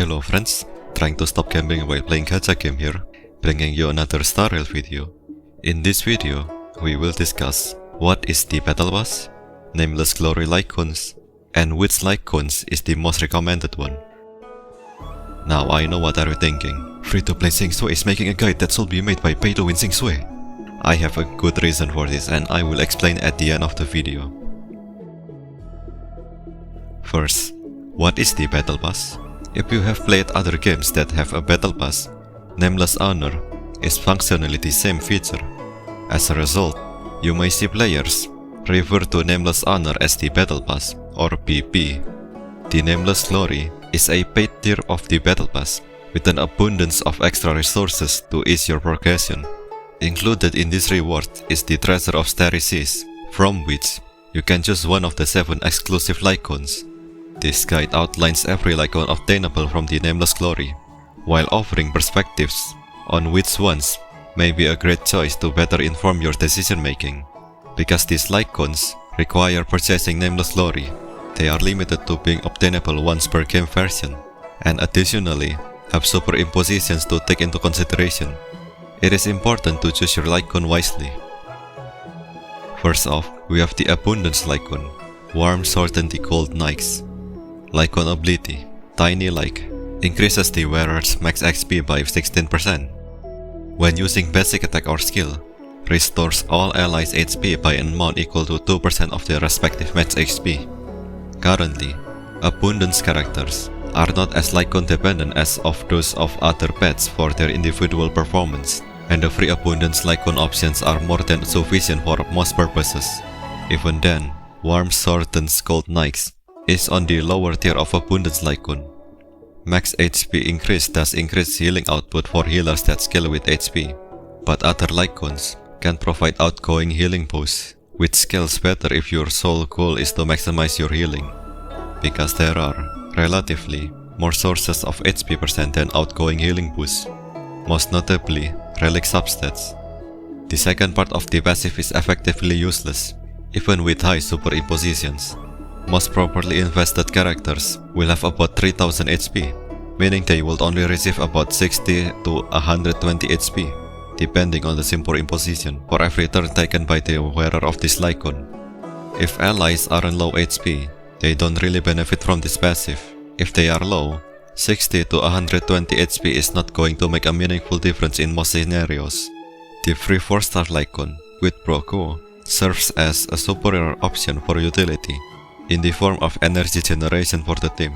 Hello friends, trying to stop gambling while playing gacha game here, bringing you another starrail video. In this video, we will discuss what is the battle pass, nameless glory icons, and which icons is the most recommended one. Now I know what are you thinking, free-to-play Qingque is making a guide that should be made by pay-to-win Qingque. I have a good reason for this and I will explain at the end of the video. First, what is the battle pass? If you have played other games that have a battle pass, Nameless Honor is functionally the same feature. As a result, you may see players refer to Nameless Honor as the battle pass, or BP. The Nameless Glory is a paid tier of the battle pass, with an abundance of extra resources to ease your progression. Included in this reward is the Treasure of Starry Seas, from which you can choose one of the 7 exclusive icons. This guide outlines every icon obtainable from the Nameless Glory, while offering perspectives on which ones may be a great choice to better inform your decision making. Because these icons require purchasing Nameless Glory, they are limited to being obtainable once per game version, and additionally have superimpositions to take into consideration. It is important to choose your icon wisely. First off, we have the Aboondance icon, Warm Certainty Cold Nikes. Icon ability, Tiny Like, increases the wearer's max XP by 16%. When using basic attack or skill, restores all allies' HP by an amount equal to 2% of their respective max HP. Currently, Abundance characters are not as icon dependent as of those of other pets for their individual performance, and the free Abundance icon options are more than sufficient for most purposes. Even then, Warm Certainty Cold Nikes is on the lower tier of Abundance icon. Max HP increase does increase healing output for healers that scale with HP, but other icons can provide outgoing healing boosts, which scales better if your sole goal is to maximize your healing, because there are, relatively, more sources of HP percent than outgoing healing boosts, most notably relic substats. The second part of the passive is effectively useless, even with high superimpositions. Most properly invested characters will have about 3000 HP, meaning they will only receive about 60 to 120 HP, depending on the superimposition, for every turn taken by the wearer of this icon. If allies are on low HP, they don't really benefit from this passive. If they are low, 60 to 120 HP is not going to make a meaningful difference in most scenarios. The free 4-star icon, Quid Pro Quo, serves as a superior option for utility, in the form of energy generation for the team.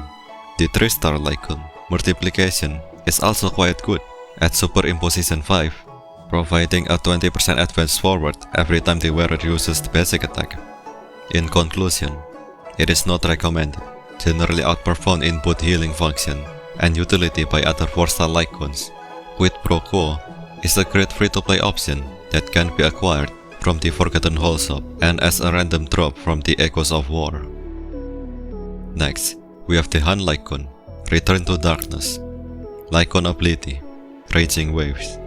The 3-star icon, Multiplication, is also quite good at Superimposition 5, providing a 20% advance forward every time the wearer uses the basic attack. In conclusion, it is not recommended, generally outperformed in both healing function and utility by other 4-star icons. Quid Pro Quo is a great free-to-play option that can be acquired from the Forgotten Hall shop and as a random drop from the Echoes of War. Next, we have the Han icon, Return to Darkness. Icon ability, Raging Waves,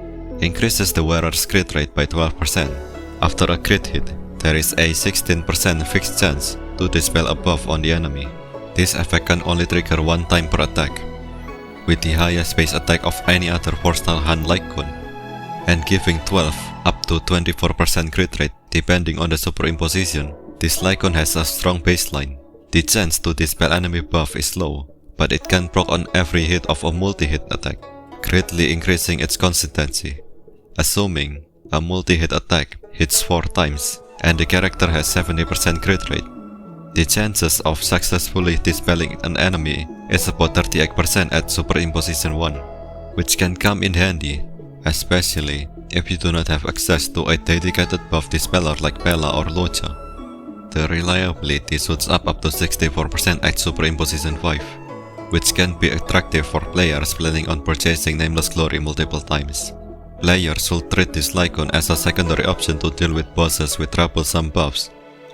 increases the wearer's crit rate by 12%. After a crit hit, there is a 16% fixed chance to dispel a buff on the enemy. This effect can only trigger one time per attack, with the highest base attack of any other 4-star Han icon, and giving 12 up to 24% crit rate depending on the superimposition. This icon has a strong baseline. The chance to dispel enemy buff is low, but it can proc on every hit of a multi-hit attack, greatly increasing its consistency. Assuming a multi-hit attack hits 4 times and the character has 70% crit rate, the chances of successfully dispelling an enemy is about 38% at Superimposition 1, which can come in handy, especially if you do not have access to a dedicated buff dispeller like Pela or Locha. The reliability shoots up to 64% at Superimposition 5, which can be attractive for players planning on purchasing Nameless Glory multiple times. Players should treat this icon as a secondary option to deal with bosses with troublesome buffs,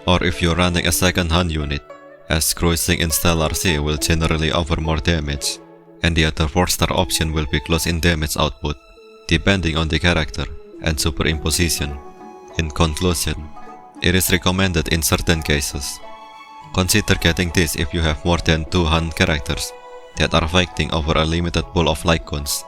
or if you're running a second Han unit, as cruising in Stellar Sea will generally offer more damage, and the other 4-star option will be close in damage output, depending on the character and superimposition. In conclusion, it is recommended in certain cases. Consider getting this if you have more than 2 Han characters, that are fighting over a limited pool of Lycons.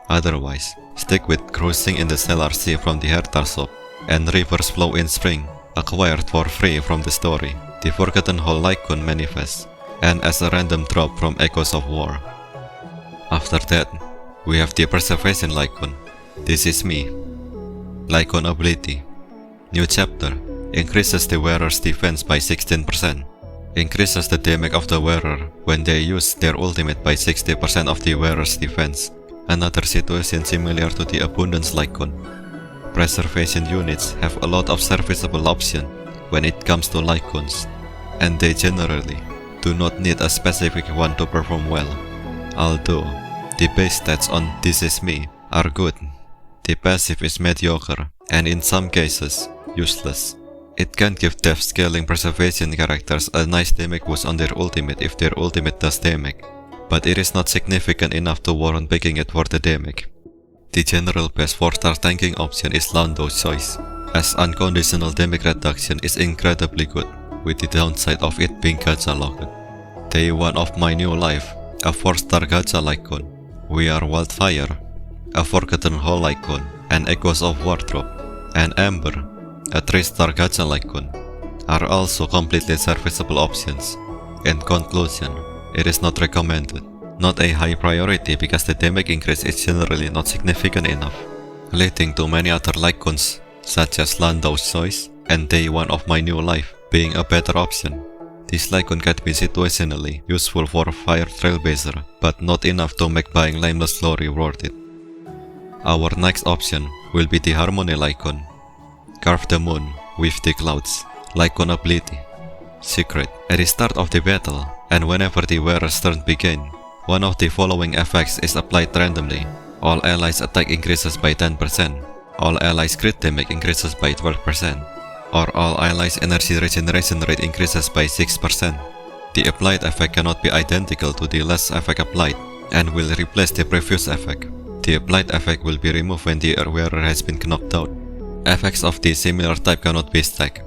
Otherwise, stick with cruising in the Stellar Sea from the Hertar shop and River's Flow in Spring, acquired for free from the story, the Forgotten Hall Lycon Manifest, and as a random drop from Echoes of War. After that, we have the Preservation Lycon. This is me. Lycon ability. New chapter. Increases the wearer's defense by 16%. Increases the damage of the wearer when they use their ultimate by 60% of the wearer's defense. Another situation similar to the Aboondance Lycon. Preservation units have a lot of serviceable options when it comes to Lycons, and they generally do not need a specific one to perform well. Although, the base stats on This Is Me are good, the passive is mediocre and in some cases, useless. It can give death scaling preservation characters a nice damage boost on their ultimate if their ultimate does damage, but it is not significant enough to warrant picking it for the damage. The general best 4-star tanking option is Lando's choice, as unconditional damage reduction is incredibly good, with the downside of it being gacha locked. Day 1 of my new life, a 4-star gacha Lycon. We are Wildfire, a Forgotten Hall Lycon, and Echoes of Wardrobe, and Amber, a 3-star gacha Lycon, are also completely serviceable options. In conclusion, it is not recommended, not a high priority because the damage increase is generally not significant enough, leading to many other Lycons, such as Lando's Choice and Day 1 of my new life, being a better option. This Lycon can be situationally useful for a Fire Trailblazer, but not enough to make buying Nameless Glory worth it. Our next option will be the Harmony Lycon. Carve the Moon with the Clouds, Lycon ability. Secret. At the start of the battle, and whenever the wearer's turn begins, one of the following effects is applied randomly. All allies' attack increases by 10%, all allies' crit damage increases by 12%, or all allies' energy regeneration rate increases by 6%. The applied effect cannot be identical to the last effect applied, and will replace the previous effect. The applied effect will be removed when the wearer has been knocked out. Effects of the similar type cannot be stacked.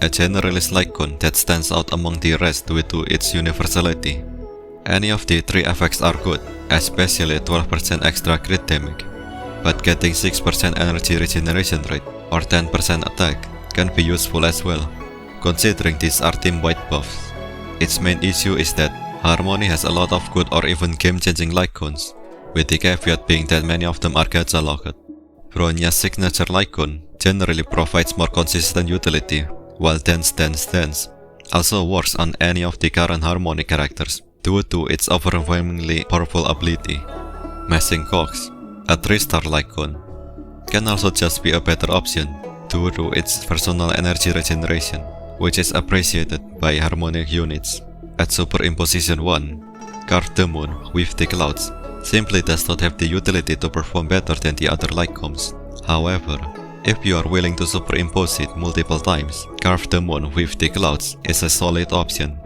A generalist Lycon that stands out among the rest due to its universality. Any of the 3 effects are good, especially 12% extra crit damage, but getting 6% energy regeneration rate or 10% attack can be useful as well, considering these are team-wide buffs. Its main issue is that Harmony has a lot of good or even game-changing Lycons, with the caveat being that many of them are gacha locked. Bronya's signature Lycon generally provides more consistent utility, while Dance also works on any of the current Harmony characters due to its overwhelmingly powerful ability. Messing Cogs, a 3-star Lycon, can also just be a better option due to its personal energy regeneration, which is appreciated by harmonic units. At Superimposition 1, Carve the Moon with the Clouds simply does not have the utility to perform better than the other Lycons. However, if you are willing to superimpose it multiple times, Carve the Moon with the Clouds is a solid option.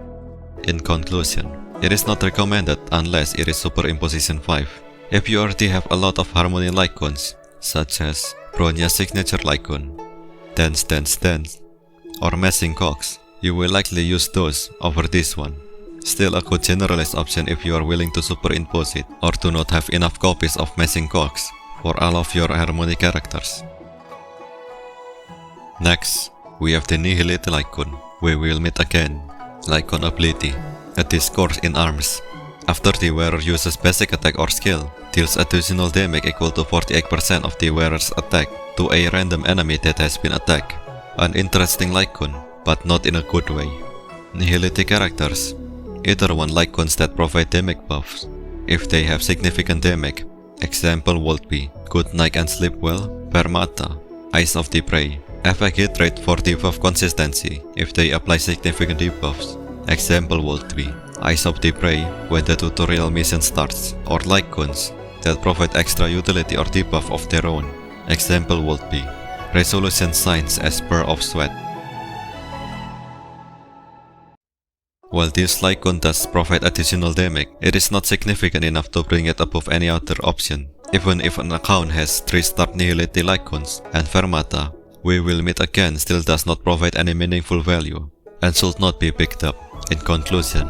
In conclusion, it is not recommended unless it is Superimposition 5. If you already have a lot of Harmony Lycons, such as Bronya's signature Lycon, Dance, or Messing Cogs, you will likely use those over this one. Still a good generalist option if you are willing to superimpose it or do not have enough copies of Messing Cogs for all of your Harmony characters. Next, we have the Nihility Lycon. We will meet again. Lycon ability. A Discourse in Arms. After the wearer uses basic attack or skill, deals additional damage equal to 48% of the wearer's attack to a random enemy that has been attacked. An interesting Lycon, but not in a good way. Nihility characters. Either one Lycons that provide damage buffs, if they have significant damage. Example would be Good Night and Sleep Well, Permata, Eyes of the Prey. Effect hit rate for debuff consistency if they apply significant debuffs. Example would be Eyes of the Prey when the tutorial mission starts, or Lycons that provide extra utility or debuff of their own. Example would be Resolution Signs as Spur of Sweat. While this Lycon does provide additional damage, it is not significant enough to bring it above any other option. Even if an account has 3-star Nihility Lycons and Fermata, We Will Meet Again still does not provide any meaningful value and should not be picked up. In conclusion,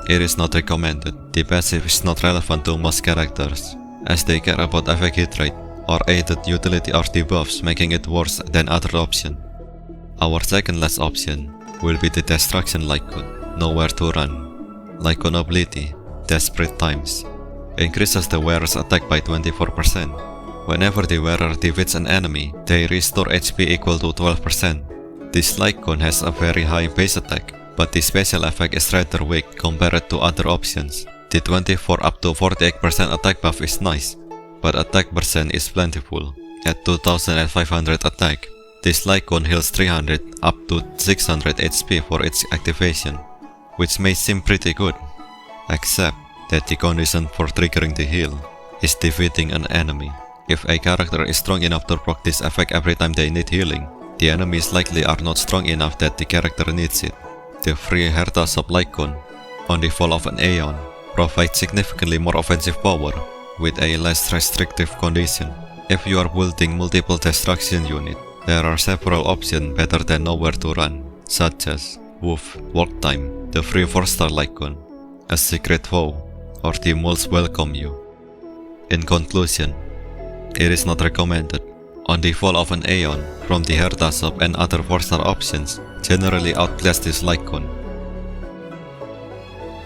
it is not recommended. The passive is not relevant to most characters, as they care about effect hit rate or aided utility or debuffs, making it worse than other option. Our second last option will be the Destruction Lycon, Nowhere to Run. Lycon ability, Desperate Times, increases the wearer's attack by 24%. Whenever the wearer defeats an enemy, they restore HP equal to 12%. This Lycon has a very high base attack, but the special effect is rather weak compared to other options. The 24 up to 48% attack buff is nice, but attack percent is plentiful. At 2500 attack, this Lycon heals 300 up to 600 HP for its activation, which may seem pretty good, except that the condition for triggering the heal is defeating an enemy. If a character is strong enough to proc this effect every time they need healing, the enemies likely are not strong enough that the character needs it. The free Hertas of Lycon, on the fall of an Aeon, provides significantly more offensive power with a less restrictive condition. If you are building multiple destruction units, there are several options better than Nowhere to Run, such as Wolf, Walk Time, the free 4-star Lycon, a Secret Foe, or the Moles Welcome You. In conclusion, it is not recommended. On the fall of an Aeon, from the Hertasop and other 4-star options generally outclass this Lycon.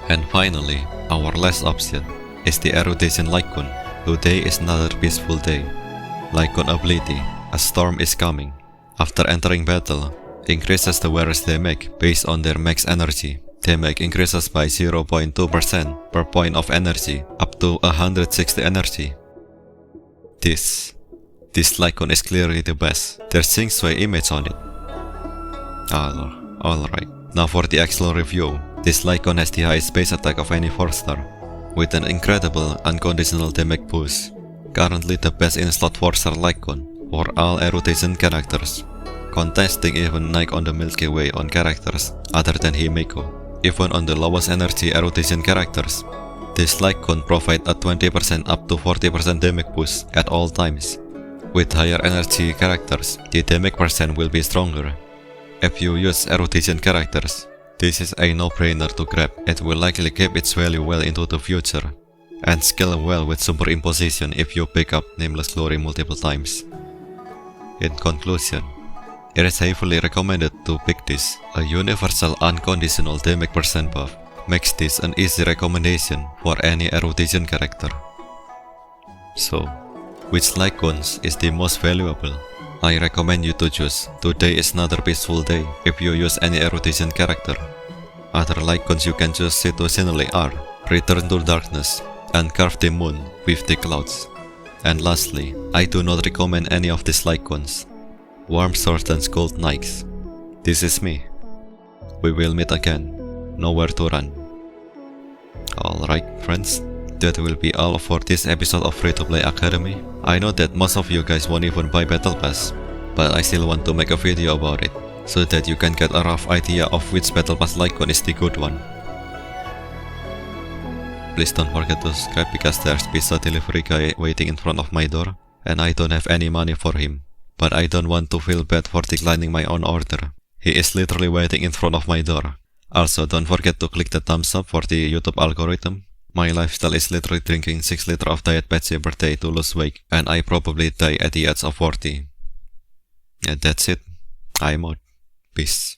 And finally, our last option is the Erudition Lycon. Today is another peaceful day. Lycon ability, A Storm is Coming. After entering battle, increases the wearer's damage based on their max energy. Damage increases by 0.2% per point of energy up to 160 energy. This Lycon is clearly the best. There's Qingque image on it. Alright. Now for the actual review. This Lycon has the highest base attack of any 4-star, with an incredible unconditional damage boost. Currently the best in slot 4-star Lycon for all Erudition characters, contesting even Nike on the Milky Way on characters other than Himeko. Even on the lowest energy Erudition characters, this Lycon provides a 20% up to 40% damage boost at all times. With higher energy characters, the damage percent will be stronger. If you use Erudition characters, this is a no-brainer to grab. It will likely keep its value well into the future, and scale well with superimposition if you pick up Nameless Glory multiple times. In conclusion, it is heavily recommended to pick this. A universal unconditional damage percent buff makes this an easy recommendation for any Erudition character. So, which Lycons is the most valuable? I recommend you to choose Today is Another Peaceful Day if you use any Erudition character. Other Lycons you can choose situationally are Return to Darkness and Carve the Moon with the Clouds. And lastly, I do not recommend any of these Lycons. Warm Swords and Cold Nikes. This is me. We will meet again. Nowhere to Run. Alright friends, that will be all for this episode of Free-to-Play Academy. I know that most of you guys won't even buy Battle Pass, but I still want to make a video about it, so that you can get a rough idea of which Battle Pass Lycon is the good one. Please don't forget to subscribe because there's pizza delivery guy waiting in front of my door, and I don't have any money for him. But I don't want to feel bad for declining my own order. He is literally waiting in front of my door. Also, don't forget to click the thumbs up for the YouTube algorithm. My lifestyle is literally drinking 6 liters of diet Pepsi per day to lose weight, and I probably die at the age of 40. And that's it. I'm out. Peace.